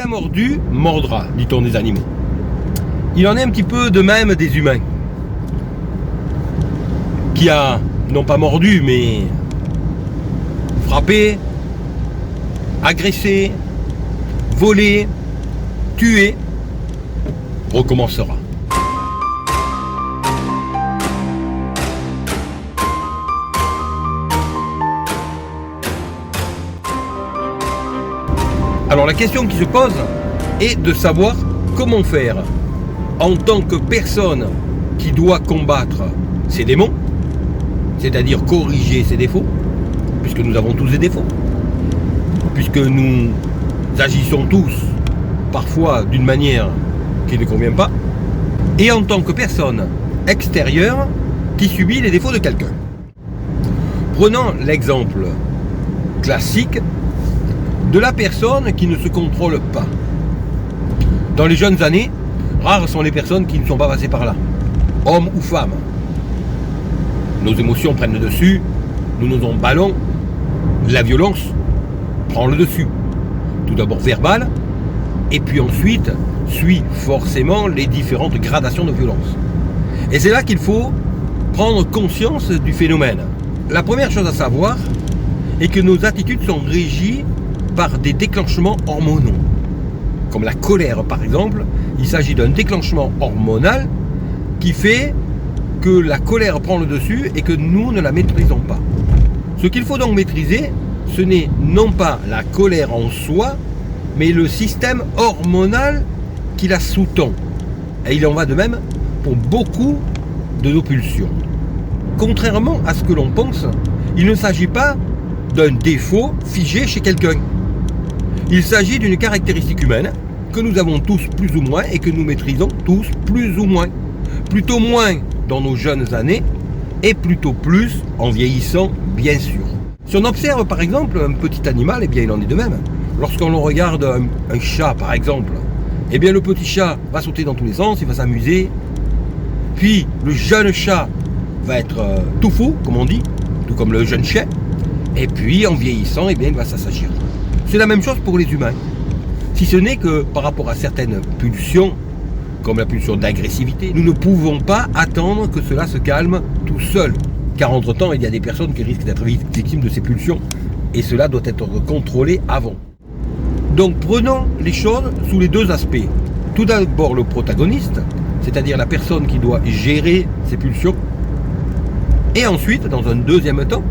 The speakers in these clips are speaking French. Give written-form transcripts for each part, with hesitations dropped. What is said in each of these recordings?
mordu, mordra, dit-on des animaux. Il en est un petit peu de même des humains. Qui a, non pas mordu, mais frappé, agressé, volé, tué, recommencera. Alors la question qui se pose est de savoir comment faire en tant que personne qui doit combattre ses démons, c'est-à-dire corriger ses défauts, puisque nous avons tous des défauts, puisque nous agissons tous parfois d'une manière qui ne convient pas, et en tant que personne extérieure qui subit les défauts de quelqu'un. Prenons l'exemple classique de la personne qui ne se contrôle pas. Dans les jeunes années, rares sont les personnes qui ne sont pas passées par là, hommes ou femmes. Nos émotions prennent le dessus, nous nous emballons, la violence prend le dessus. Tout d'abord verbal, et puis ensuite suit forcément les différentes gradations de violence. Et c'est là qu'il faut prendre conscience du phénomène. La première chose à savoir est que nos attitudes sont régies par des déclenchements hormonaux. Comme la colère par exemple, il s'agit d'un déclenchement hormonal qui fait que la colère prend le dessus et que nous ne la maîtrisons pas. Ce qu'il faut donc maîtriser, ce n'est non pas la colère en soi, mais le système hormonal qui la sous-tend. Et il en va de même pour beaucoup de nos pulsions. Contrairement à ce que l'on pense, il ne s'agit pas d'un défaut figé chez quelqu'un. Il s'agit d'une caractéristique humaine que nous avons tous plus ou moins et que nous maîtrisons tous plus ou moins. Plutôt moins dans nos jeunes années et plutôt plus en vieillissant, bien sûr. Si on observe par exemple un petit animal, eh bien il en est de même. Lorsqu'on regarde un chat par exemple, eh bien le petit chat va sauter dans tous les sens, il va s'amuser. Puis le jeune chat va être tout fou, comme on dit, tout comme le jeune chien. Et puis en vieillissant, eh bien il va s'assagir. C'est la même chose pour les humains. Si ce n'est que par rapport à certaines pulsions, comme la pulsion d'agressivité, nous ne pouvons pas attendre que cela se calme tout seul. Car entre-temps, il y a des personnes qui risquent d'être victimes de ces pulsions. Et cela doit être contrôlé avant. Donc prenons les choses sous les deux aspects. Tout d'abord le protagoniste, c'est-à-dire la personne qui doit gérer ses pulsions. Et ensuite, dans un deuxième temps,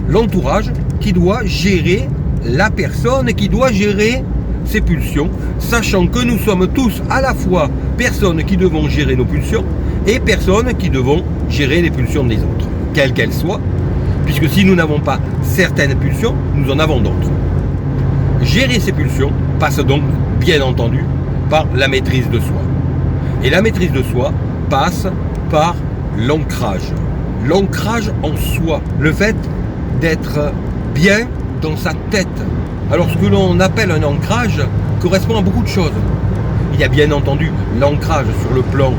l'entourage qui doit gérer la personne qui doit gérer ses pulsions, sachant que nous sommes tous à la fois personnes qui devons gérer nos pulsions et personnes qui devons gérer les pulsions des autres, quelles qu'elles soient, puisque si nous n'avons pas certaines pulsions, nous en avons d'autres. Gérer ces pulsions passe donc, bien entendu, par la maîtrise de soi. Et la maîtrise de soi passe par l'ancrage. L'ancrage en soi, le fait d'être bien dans sa tête. Alors ce que l'on appelle un ancrage correspond à beaucoup de choses. Il y a bien entendu l'ancrage sur le plan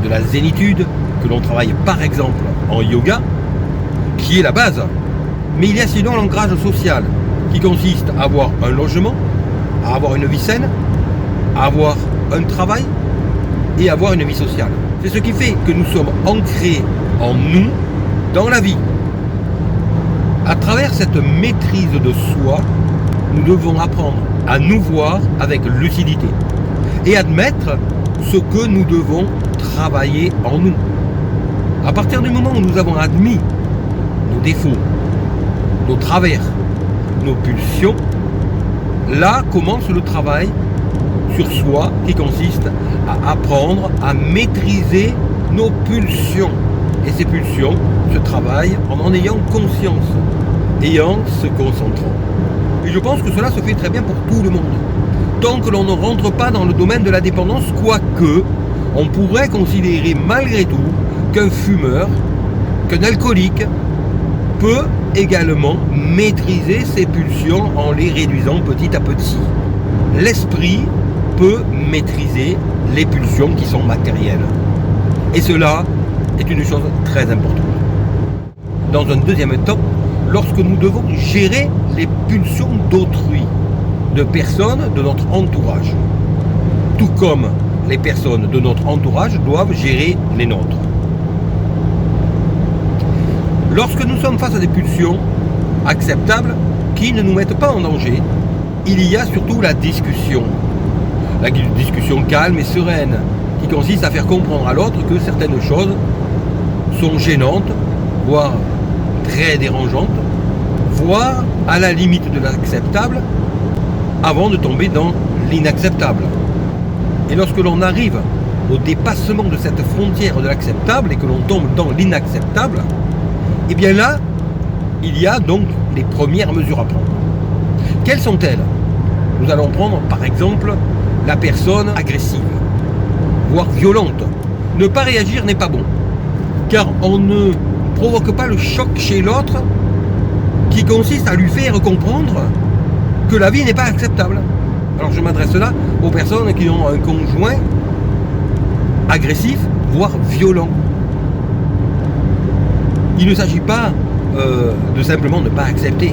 de la zénitude, que l'on travaille par exemple en yoga, qui est la base. Mais il y a sinon l'ancrage social, qui consiste à avoir un logement, à avoir une vie saine, à avoir un travail et à avoir une vie sociale. C'est ce qui fait que nous sommes ancrés en nous, dans la vie. À travers cette maîtrise de soi, nous devons apprendre à nous voir avec lucidité et admettre ce que nous devons travailler en nous. À partir du moment où nous avons admis nos défauts, nos travers, nos pulsions, là commence le travail sur soi qui consiste à apprendre à maîtriser nos pulsions. Et ces pulsions se travaillent en ayant conscience et en se concentrant. Et je pense que cela se fait très bien pour tout le monde. Tant que l'on ne rentre pas dans le domaine de la dépendance, quoique on pourrait considérer malgré tout qu'un fumeur, qu'un alcoolique peut également maîtriser ses pulsions en les réduisant petit à petit. L'esprit peut maîtriser les pulsions qui sont matérielles. Et cela est une chose très importante. Dans un deuxième temps, lorsque nous devons gérer les pulsions d'autrui, de personnes de notre entourage. Tout comme les personnes de notre entourage doivent gérer les nôtres. Lorsque nous sommes face à des pulsions acceptables qui ne nous mettent pas en danger, il y a surtout la discussion. La discussion calme et sereine qui consiste à faire comprendre à l'autre que certaines choses sont gênantes, voire très dérangeantes, voire à la limite de l'acceptable avant de tomber dans l'inacceptable. Et lorsque l'on arrive au dépassement de cette frontière de l'acceptable et que l'on tombe dans l'inacceptable, et bien là, il y a donc les premières mesures à prendre. Quelles sont-elles? Nous allons prendre par exemple la personne agressive, voire violente. Ne pas réagir n'est pas bon, car on ne provoque pas le choc chez l'autre qui consiste à lui faire comprendre que la vie n'est pas acceptable. Alors je m'adresse là aux personnes qui ont un conjoint agressif, voire violent. Il ne s'agit pas de simplement ne pas accepter.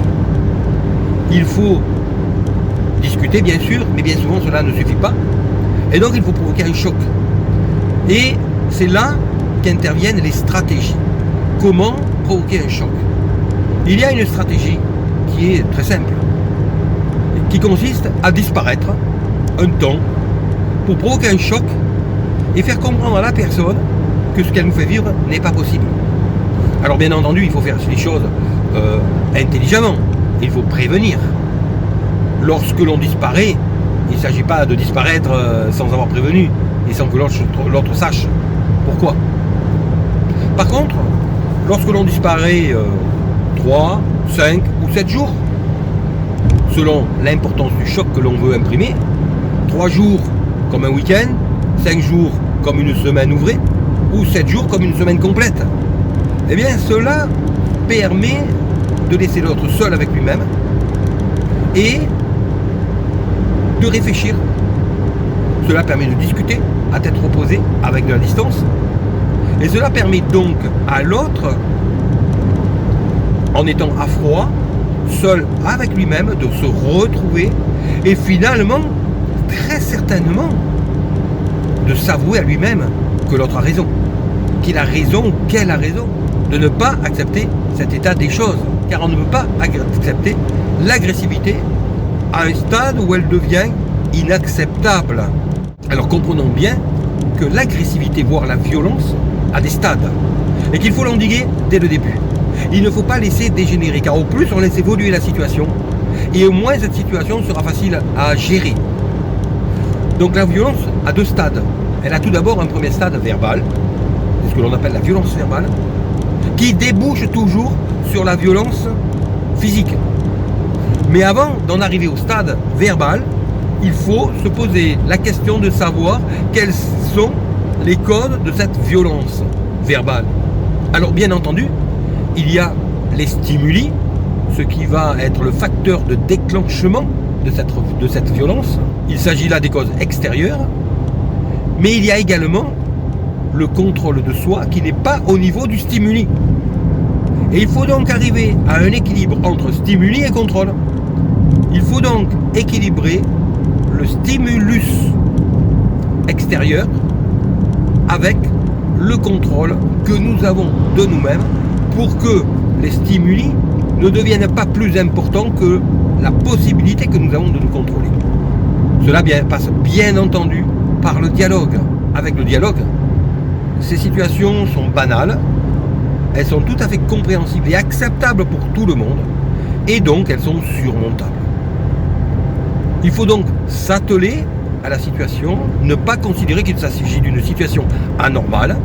Il faut discuter bien sûr, mais bien souvent cela ne suffit pas. Et donc il faut provoquer un choc. Et c'est là qu'interviennent les stratégies. Comment provoquer un choc? Il y a une stratégie qui est très simple, qui consiste à disparaître un temps pour provoquer un choc et faire comprendre à la personne que ce qu'elle nous fait vivre n'est pas possible. Alors bien entendu, il faut faire les choses intelligemment, il faut prévenir. Lorsque l'on disparaît, il ne s'agit pas de disparaître sans avoir prévenu et sans que l'autre sache pourquoi. Par contre, lorsque l'on disparaît 3, 5 ou 7 jours, selon l'importance du choc que l'on veut imprimer, 3 jours comme un week-end, 5 jours comme une semaine ouvrée, ou 7 jours comme une semaine complète, eh bien cela permet de laisser l'autre seul avec lui-même et de réfléchir. Cela permet de discuter à tête reposée avec de la distance, et cela permet donc à l'autre, en étant à froid, seul avec lui-même, de se retrouver et finalement, très certainement, de s'avouer à lui-même que l'autre a raison, qu'il a raison ou qu'elle a raison, de ne pas accepter cet état des choses, car on ne peut pas accepter l'agressivité à un stade où elle devient inacceptable. Alors comprenons bien que l'agressivité, voire la violence, a des stades, et qu'il faut l'endiguer dès le début. Il ne faut pas laisser dégénérer, car au plus on laisse évoluer la situation, et au moins cette situation sera facile à gérer. Donc la violence a 2 stades. Elle a tout d'abord un premier stade verbal, c'est ce que l'on appelle la violence verbale, qui débouche toujours sur la violence physique. Mais avant d'en arriver au stade verbal, il faut se poser la question de savoir quels sont les codes de cette violence verbale. Alors bien entendu, il y a les stimuli, ce qui va être le facteur de déclenchement de cette violence. Il s'agit là des causes extérieures, mais il y a également le contrôle de soi qui n'est pas au niveau du stimuli. Et il faut donc arriver à un équilibre entre stimuli et contrôle. Il faut donc équilibrer le stimulus extérieur avec le contrôle que nous avons de nous-mêmes pour que les stimuli ne deviennent pas plus importants que la possibilité que nous avons de nous contrôler. Cela passe bien entendu par le dialogue. Avec le dialogue, ces situations sont banales, elles sont tout à fait compréhensibles et acceptables pour tout le monde, et donc elles sont surmontables. Il faut donc s'atteler à la situation, ne pas considérer qu'il s'agit d'une situation anormale,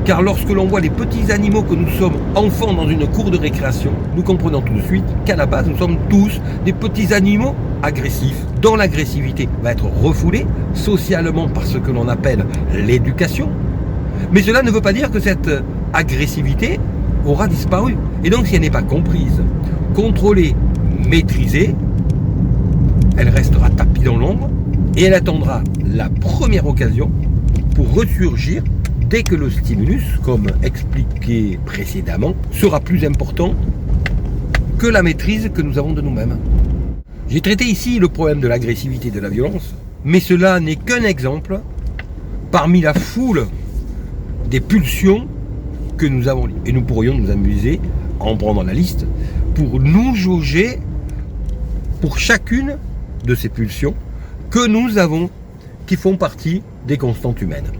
car lorsque l'on voit les petits animaux que nous sommes enfants dans une cour de récréation, nous comprenons tout de suite qu'à la base nous sommes tous des petits animaux agressifs, dont l'agressivité va être refoulée socialement par ce que l'on appelle l'éducation. Mais cela ne veut pas dire que cette agressivité aura disparu. Et donc si elle n'est pas comprise, contrôlée, maîtrisée, elle restera tapie dans l'ombre et elle attendra la première occasion pour ressurgir dès que le stimulus, comme expliqué précédemment, sera plus important que la maîtrise que nous avons de nous-mêmes. J'ai traité ici le problème de l'agressivité et de la violence, mais cela n'est qu'un exemple parmi la foule des pulsions que nous avons. Et nous pourrions nous amuser à en prendre la liste pour nous jauger pour chacune de ces pulsions que nous avons, qui font partie des constantes humaines.